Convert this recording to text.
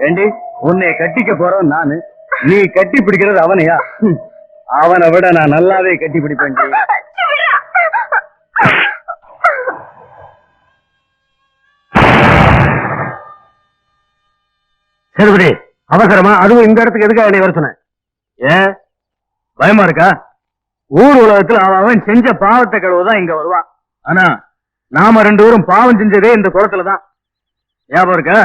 ஏண்டி உன்னை கட்டிக்க போறோம் நானு, நீ கட்டி பிடிக்கிறது அவனையா? அவனை விட நான் நல்லாவே கட்டி பிடிப்பேன். சரிபடி, அவசரமா அதுவும் இந்த இடத்துக்கு எதுக்காக என்னை வர சொன்ன? ஏன் பயமா இருக்கா? ஊர் உலகத்துல அவன் செஞ்ச பாவத்தை கழுவுதான் இங்க வருவான். ஆனா நாம 2 பேரும் பாவம் செஞ்சதே இந்த குளத்துலதான். ஞாபகம் இருக்கா?